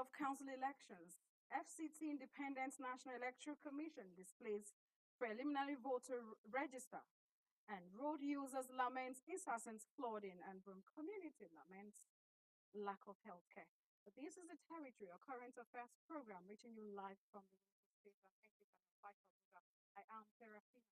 of council elections, FCT Independent National Electoral Commission displays preliminary voter register, and road users lament incessant flooding and from community laments lack of healthcare. But this is the territory or current affairs program reaching you live from the station. Thank you for Abuja. I am Serafina.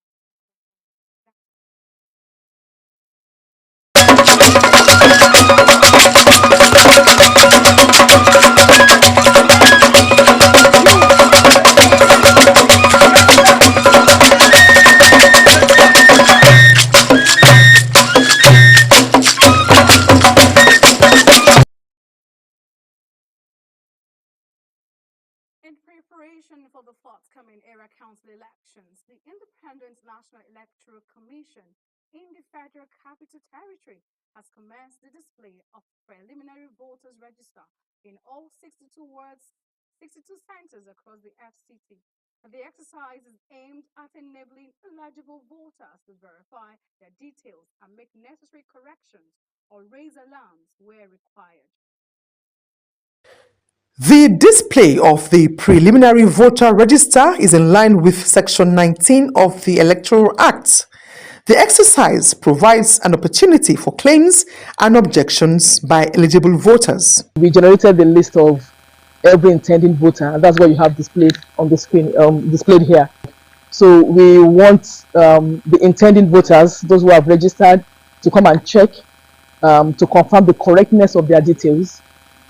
In preparation for the forthcoming area council elections, the Independent National Electoral Commission in the Federal Capital Territory has commenced the display of preliminary voters register in all 62 wards, 62 centers across the FCT. The exercise is aimed at enabling eligible voters to verify their details and make necessary corrections or raise alarms where required. The display of the preliminary voter register is in line with Section 19 of the Electoral Act. The exercise provides an opportunity for claims and objections by eligible voters. We generated the list of every intending voter, and that's what you have displayed on the screen, displayed here. So we want the intending voters, those who have registered, to come and check to confirm the correctness of their details.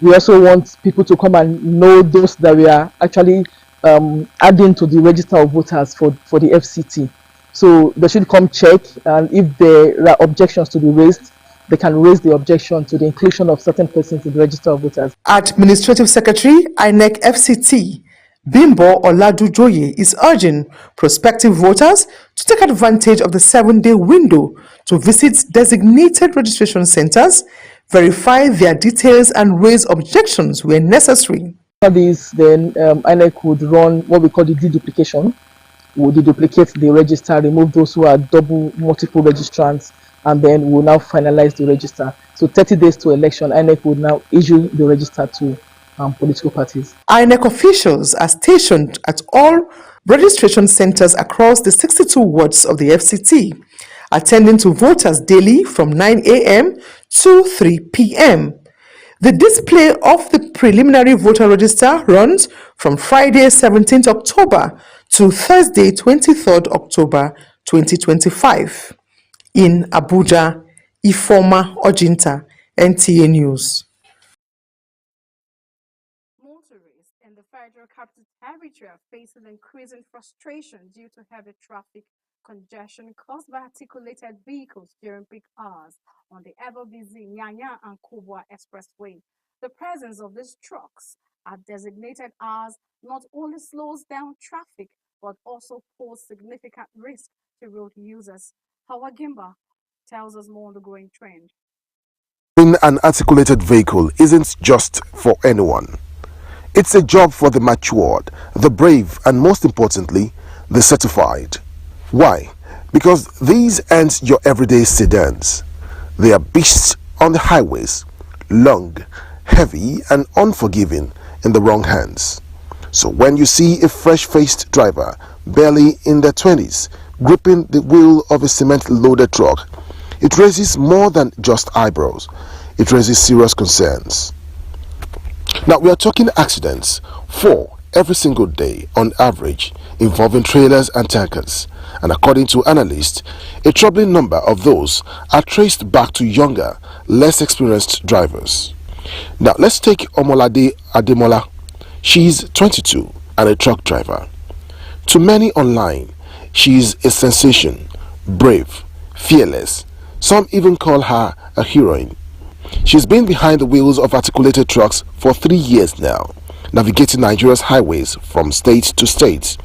We also want people to come and know those that we are actually adding to the register of voters for the FCT. So they should come check, and if there are objections to be raised, they can raise the objection to the inclusion of certain persons in the register of voters. Administrative Secretary, INEC FCT, Bimbo Oladujoye, is urging prospective voters to take advantage of the 7-day window to visit designated registration centers, verify their details and raise objections where necessary. For this, then INEC would run what we call the deduplication. We'll deduplicate the register, remove those who are multiple registrants, and then we'll now finalize the register. So 30 days to election, INEC will now issue the register to political parties. INEC officials are stationed at all registration centers across the 62 wards of the FCT, attending to voters daily from 9 a.m. to 3 p.m. The display of the preliminary voter register runs from Friday 17th October to Thursday 23rd October 2025. In Abuja, Ifoma Ojinta, NTA News. Motorists in the Federal Capital Territory are facing increasing frustration due to heavy traffic congestion caused by articulated vehicles during peak hours on the ever-busy Nyanya and Kubwa Expressway. The presence of these trucks at designated hours not only slows down traffic, but also pose significant risk to road users. Hawa Gimba tells us more on the growing trend. An articulated vehicle isn't just for anyone. It's a job for the matured, the brave, and most importantly, the certified. Why? Because these aren't your everyday sedans. They are beasts on the highways, long, heavy, and unforgiving in the wrong hands. So when you see a fresh-faced driver, barely in their 20s, gripping the wheel of a cement-loaded truck, it raises more than just eyebrows. It raises serious concerns. Now, we are talking accidents, 4 every single day on average, involving trailers and tankers. And according to analysts, a troubling number of those are traced back to younger, less experienced drivers. Now, let's take Omolade Ademola. She's 22 and a truck driver. To many online, she's a sensation, brave, fearless. Some even call her a heroine. She's been behind the wheels of articulated trucks for 3 years now, navigating Nigeria's highways from state to state,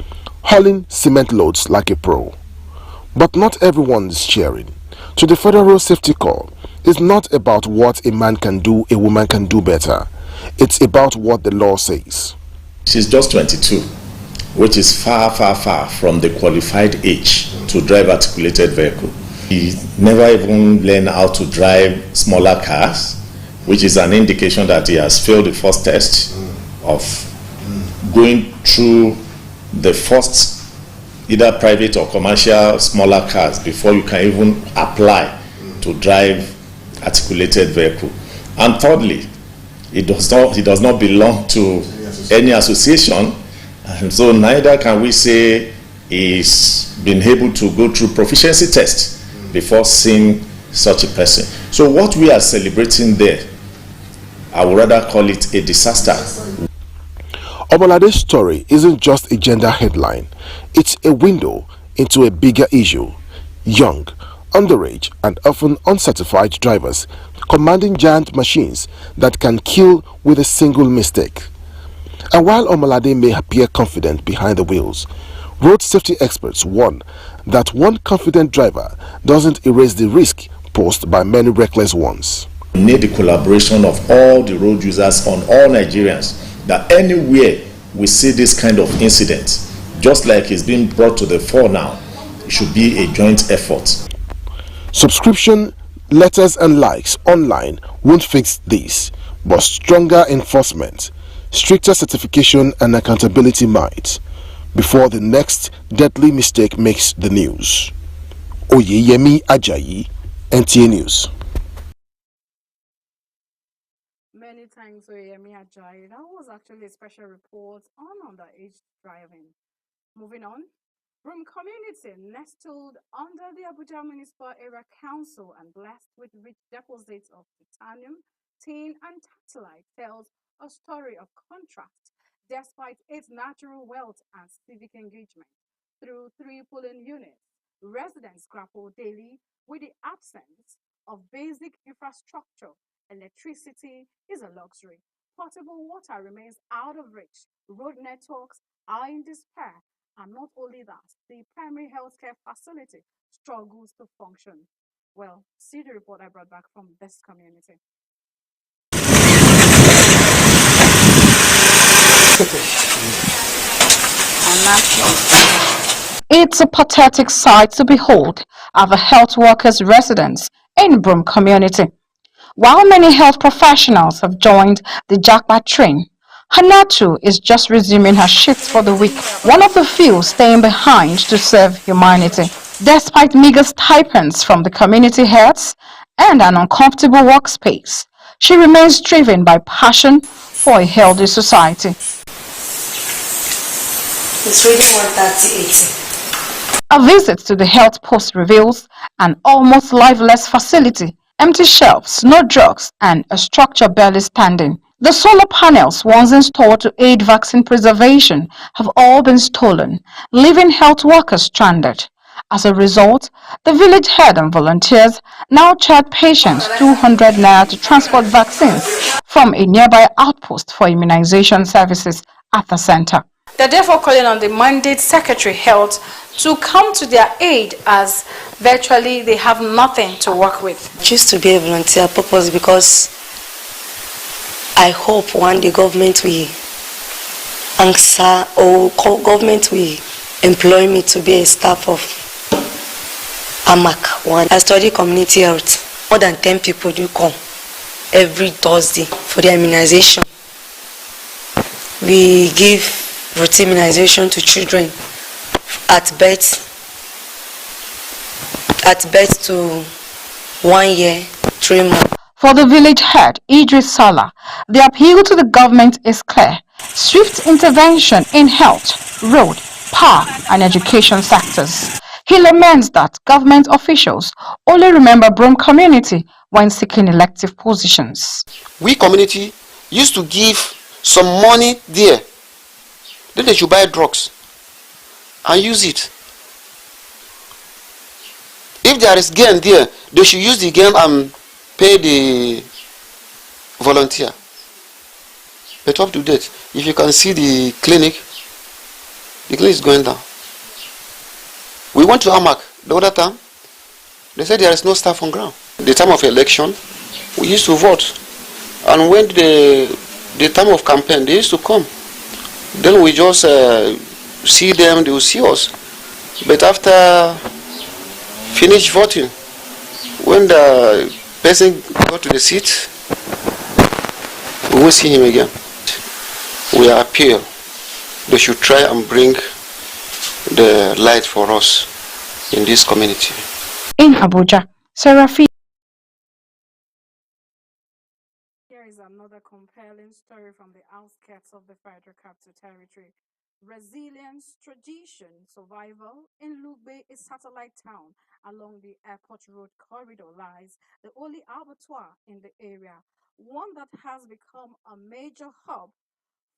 hauling cement loads like a pro. But not everyone is cheering. To the Federal Safety Corps, it's not about what a man can do, a woman can do better. It's about what the law says. She's just 22, which is far from the qualified age to drive articulated vehicle. He never even learned how to drive smaller cars, which is an indication that he has failed the first test. of going through the first either private or commercial smaller cars before you can even apply to drive articulated vehicle. And thirdly, it does not belong to any association, and so neither can we say he's been able to go through proficiency test before seeing such a person. So what we are celebrating there, I would rather call it a disaster. Omolade's story isn't just a gender headline, it's a window into a bigger issue. Young, underage, and often uncertified drivers commanding giant machines that can kill with a single mistake. And while Omolade may appear confident behind the wheels, road safety experts warn that one confident driver doesn't erase the risk posed by many reckless ones. We need the collaboration of all the road users on all Nigerians, that anywhere we see this kind of incident, just like it's being brought to the fore now, it should be a joint effort. Subscription, letters and likes online won't fix this, but stronger enforcement, stricter certification and accountability might, before the next deadly mistake makes the news. Oyeyemi Ajayi, NTA News. Many thanks, Oyemi Ajayi. That was actually a special report on underage driving. Moving on, Broom community, nestled under the Abuja Municipal Area Council and blessed with rich deposits of titanium, tin, and tantalite, tells a story of contrast despite its natural wealth and civic engagement. Through 3 polling units, residents grapple daily with the absence of basic infrastructure. Electricity is a luxury. Potable water remains out of reach. Road networks are in despair. And not only that, the primary healthcare facility struggles to function. Well, see the report I brought back from this community. It's a pathetic sight to behold at the health workers' residence in Broom community. While many health professionals have joined the jackpot train, Hanatu is just resuming her shift for the week, one of the few staying behind to serve humanity. Despite meager stipends from the community heads and an uncomfortable workspace, she remains driven by passion for a healthy society. It's really 130.80. A visit to the health post reveals an almost lifeless facility, empty shelves, no drugs, and a structure barely standing. The solar panels once installed to aid vaccine preservation have all been stolen, leaving health workers stranded. As a result, the village head and volunteers now charge patients 200 naira to transport vaccines from a nearby outpost for immunization services at the center. They're therefore calling on the mandate Secretary Health to come to their aid, as virtually they have nothing to work with. I choose to be a volunteer purpose because I hope one day government will answer, or government will employ me to be a staff of AMAC. I study community health. More than 10 people do come every Thursday for the immunization. We give routine immunization to children at birth to 1 year, 3 months. For the village head, Idris Salah, the appeal to the government is clear: swift intervention in health, road, power, and education sectors. He laments that government officials only remember Broom community when seeking elective positions. We community used to give some money there. Then they should buy drugs and use it. If there is gain there, they should use the gain and pay the volunteer. But up to date, if you can see the clinic is going down. We went to AMAC the other time. They said there is no staff on ground. The time of election, we used to vote. And when the time of campaign, they used to come. Then we just see them, they will see us. But after finish voting, when the person got to the seat, we will see him again. we appeal they should try and bring the light for us in this community. In Abuja, Seraphine. Here is another compelling story from the outskirts of the Federal Capital Territory. Resilience, tradition, survival. In Lugbe, a satellite town along the airport road corridor, lies the only abattoir in the area, one that has become a major hub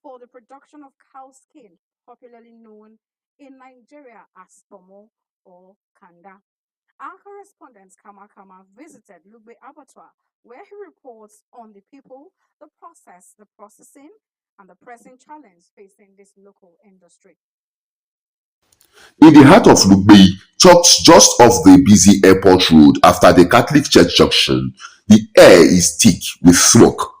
for the production of cow skin, popularly known in Nigeria as pomo or kanda. Our correspondent Kama Kama visited Lugbe Abattoir, where he reports on the people, the process, the processing, and the pressing challenge facing this local industry. In the heart of Lugbe, tucked just off the busy airport road after the Catholic Church junction, the air is thick with smoke.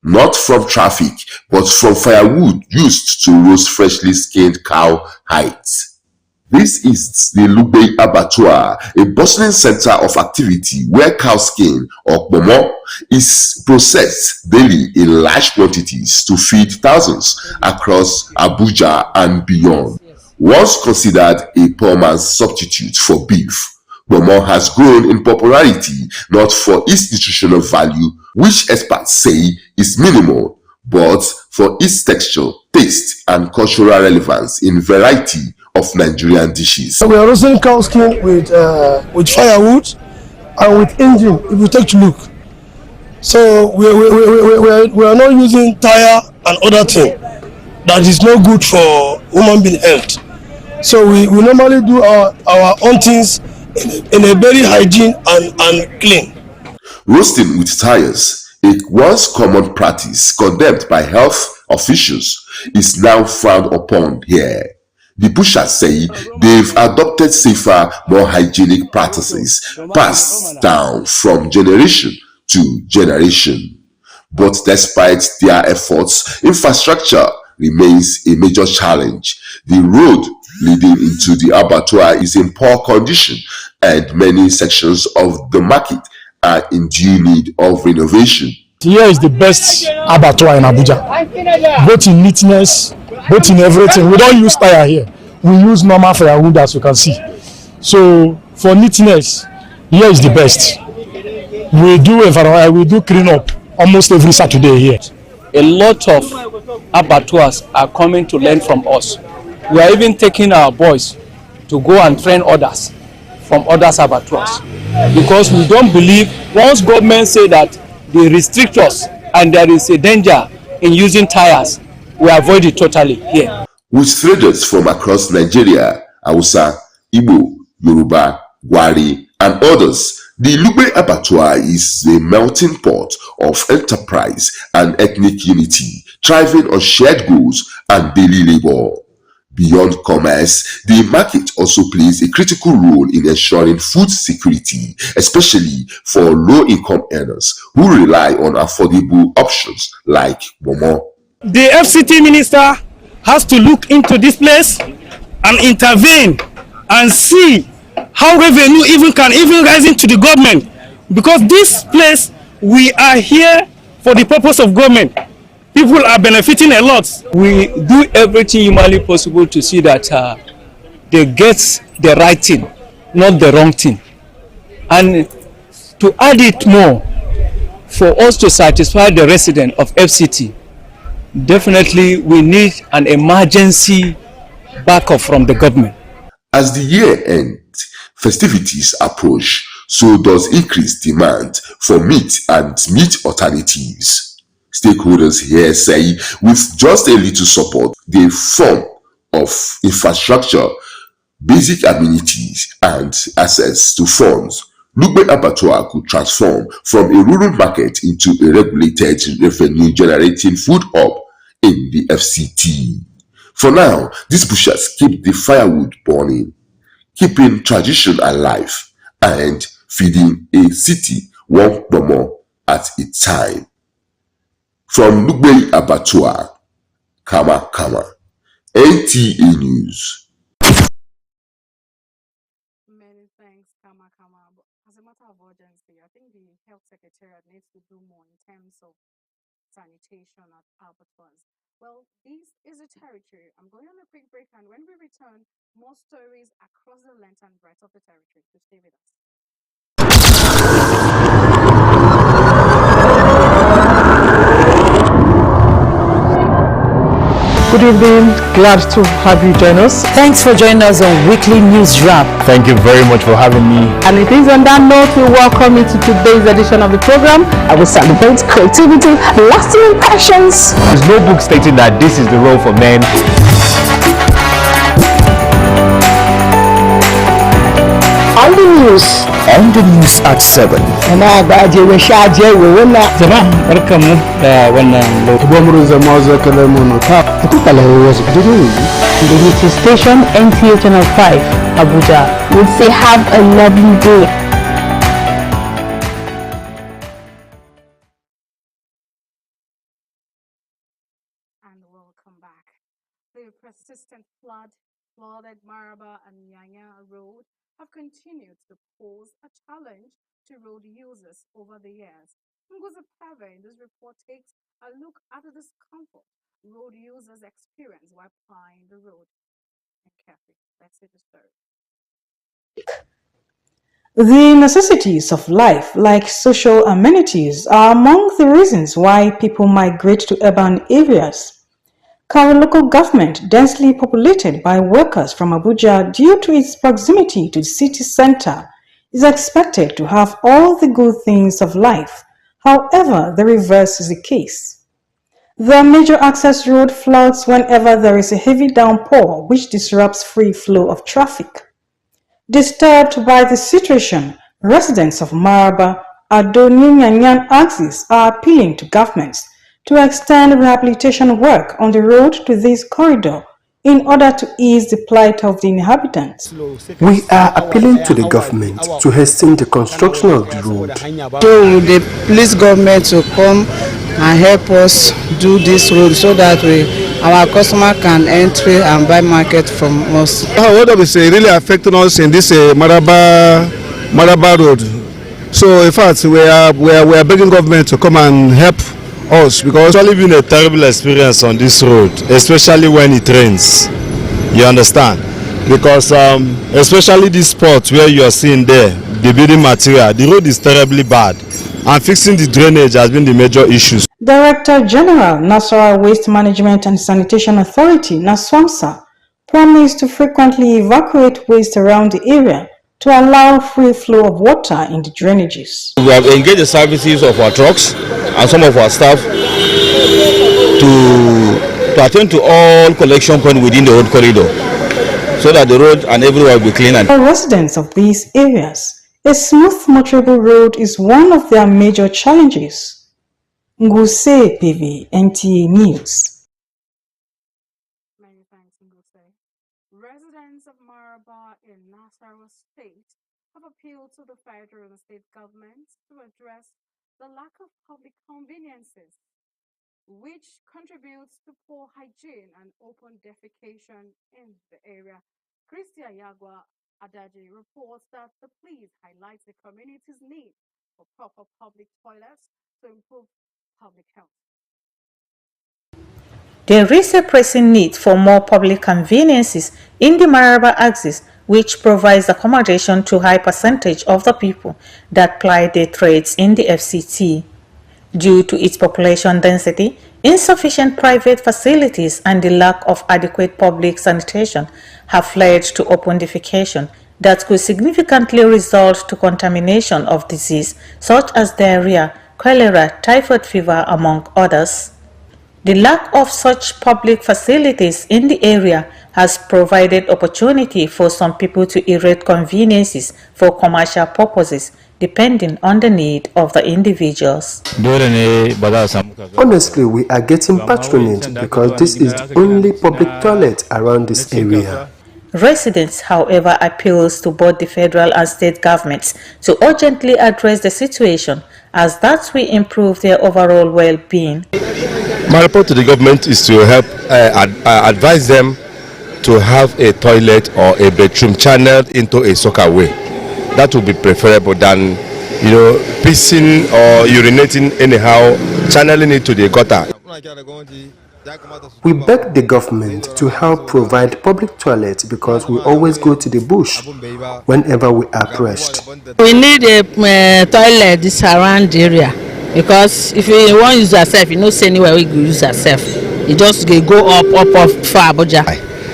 Not from traffic, but from firewood used to roast freshly skinned cow hides. This is the Lugbe Abattoir, a bustling center of activity where cow skin or pomo is processed daily in large quantities to feed thousands across Abuja and beyond. Once considered a poor man's substitute for beef, pomo has grown in popularity not for its nutritional value, which experts say is minimal, but for its texture, taste, and cultural relevance in variety of Nigerian dishes. We are roasting cow skin with firewood and with engine. If you take a look, so we are not using tire and other thing that is not good for human being health. So we normally do our own things in a very hygiene and clean. Roasting with tires, a once common practice condemned by health officials, is now frowned upon here. The butchers say they've adopted safer, more hygienic practices passed down from generation to generation. But despite their efforts, infrastructure remains a major challenge. The road leading into the abattoir is in poor condition, and many sections of the market are in due need of renovation. Here is the best abattoir in Abuja, both in neatness, both in everything. We don't use tire here. We use normal firewood, as you can see. So for neatness, here is the best. We do clean up almost every Saturday here. A lot of abattoirs are coming to learn from us. We are even taking our boys to go and train others from other abattoirs, because we don't believe once government say that they restrict us and there is a danger in using tires, we avoid it totally here. With traders from across Nigeria, Hausa, Igbo, Yoruba, Gwari, and others, the Lugbe Abattoir is a melting pot of enterprise and ethnic unity, thriving on shared goals and daily labor. Beyond commerce, the market also plays a critical role in ensuring food security, especially for low-income earners who rely on affordable options like momo. The FCT minister has to look into this place and intervene and see how revenue can rise into the government, because this place we are here for the purpose of government. People are benefiting a lot. We do everything humanly possible to see that they get the right thing, not the wrong thing. And to add it more, for us to satisfy the resident of FCT, definitely we need an emergency backup from the government. As the year ends, festivities approach, so does increased demand for meat and meat alternatives. Stakeholders here say with just a little support, the form of infrastructure, basic amenities, and access to funds, Lugbe Abattoir could transform from a rural market into a regulated revenue-generating food hub in the FCT. For now, these butchers keep the firewood burning, keeping tradition alive, and feeding a city one pomo at a time. From Lugbe Abattoir, Kama Kama, NTA News. Many thanks, Kama Kama. But as a matter of urgency, I think the health secretariat needs to do more in terms of sanitation at abattoirs. Well, this is a territory. I'm going on a quick break, and when we return, more stories across the length and breadth of the territory. So stay with us. Good evening. Glad to have you join us. Thanks for joining us on Weekly News Wrap. Thank you very much for having me. And it is on that note we welcome you to today's edition of the program. I will celebrate creativity, lasting impressions. There's no book stating that this is the role for men. On the news. On the news at 7. The YouTube station NTA Channel 5, Abuja. We'll say have a lovely day. And welcome back. The persistent flooded Maraba and Nyanya Road have continued to pose a challenge to road users over the years. Ngozi Pave in this report takes a look at the discomfort road users experience while plying the road. And carefully, let's see the story. The necessities of life, like social amenities, are among the reasons why people migrate to urban areas. Our local government, densely populated by workers from Abuja due to its proximity to the city center, is expected to have all the good things of life. However, the reverse is the case. The major access road floods whenever there is a heavy downpour, which disrupts free flow of traffic. Disturbed by the situation, residents of Maraba, Adoni-Nyanyan axis are appealing to governments to extend rehabilitation work on the road to this corridor in order to ease the plight of the inhabitants. We are appealing to the government to hasten the construction of the road. So the police government to come and help us do this road so that our customer can enter and buy market from us. What is really affecting us in this Maraba road. So in fact we are begging government to come and help us, because it's really been a terrible experience on this road, especially when it rains. You understand? Because especially this spot where you are seeing there, the building material, the road is terribly bad, and fixing the drainage has been the major issue. Director General, Nasarawa Waste Management and Sanitation Authority, NASWAMSA, promised to frequently evacuate waste around the area to allow free flow of water in the drainages. We have engaged the services of our trucks and some of our staff to attend to all collection points within the road corridor, so that the road and everywhere will be clean. For residents of these areas, a smooth motorable road is one of their major challenges. Nguse PV, NTA News. Many thanks, Nguse. Residents of Maraba in Nasarawa State have appealed to the federal and state governments to address the lack of public conveniences, which contributes to poor hygiene and open defecation in the area. Christia Yagwa Adaji reports that the plea highlights the community's need for proper public toilets to improve public health. There is a pressing need for more public conveniences in the Maraba axis, which provides accommodation to a high percentage of the people that ply their trades in the FCT. Due to its population density, insufficient private facilities and the lack of adequate public sanitation have led to open defecation that could significantly result to contamination of disease such as diarrhea, cholera, typhoid fever, among others. The lack of such public facilities in the area has provided opportunity for some people to erect conveniences for commercial purposes, depending on the need of the individuals. Honestly, we are getting patronage because this is the only public toilet around this area. Residents, however, appeals to both the federal and state governments to urgently address the situation, as that will improve their overall well-being. My report to the government is to help advise them to have a toilet or a bedroom channeled into a soakaway. That would be preferable than, pissing or urinating anyhow, channeling it to the gutter. We beg the government to help provide public toilets because we always go to the bush whenever we are pressed. We need a toilet this around the area because if you want use yourself, you know say anywhere we go use yourself. You just go up for Abuja.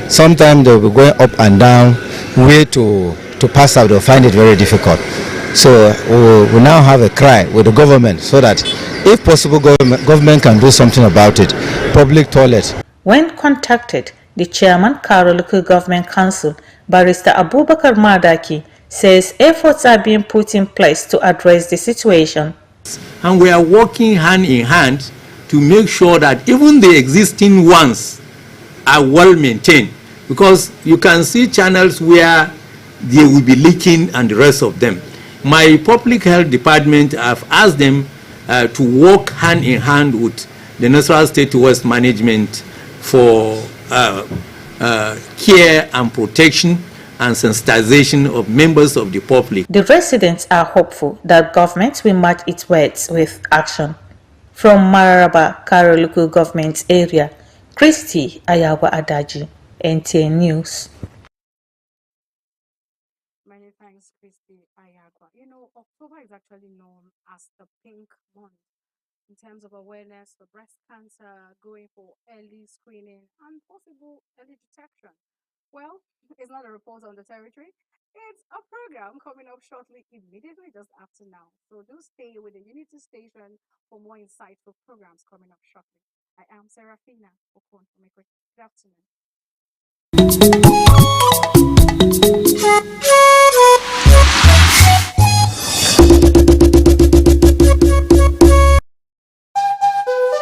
Sometimes they'll be going up and down, way to pass out, they'll find it very difficult. So we now have a cry with the government so that if possible government can do something about it. Public toilets. When contacted, the chairman, Karo Local Government Council, Barrister Abubakar Madaki, says efforts are being put in place to address the situation. And we are working hand in hand to make sure that even the existing ones are well maintained, because you can see channels where they will be leaking and the rest of them. My public health department have asked them to work hand in hand with the National State Waste Management for care and protection and sensitization of members of the public. The residents are hopeful that government will match its words with action. From Mararaba, Karo Local Government Area, Christy Ayawa Adaji, NTA News. Many thanks, Christy Ayagwa. You know, October is actually known as the Pink Month in terms of awareness for breast cancer, going for early screening, and possible early detection. Well, it's not a report on the territory. It's a program coming up shortly, immediately just after now. So do stay with the Unity Station for more insightful programs coming up shortly. I am Serafina Okon from Good afternoon.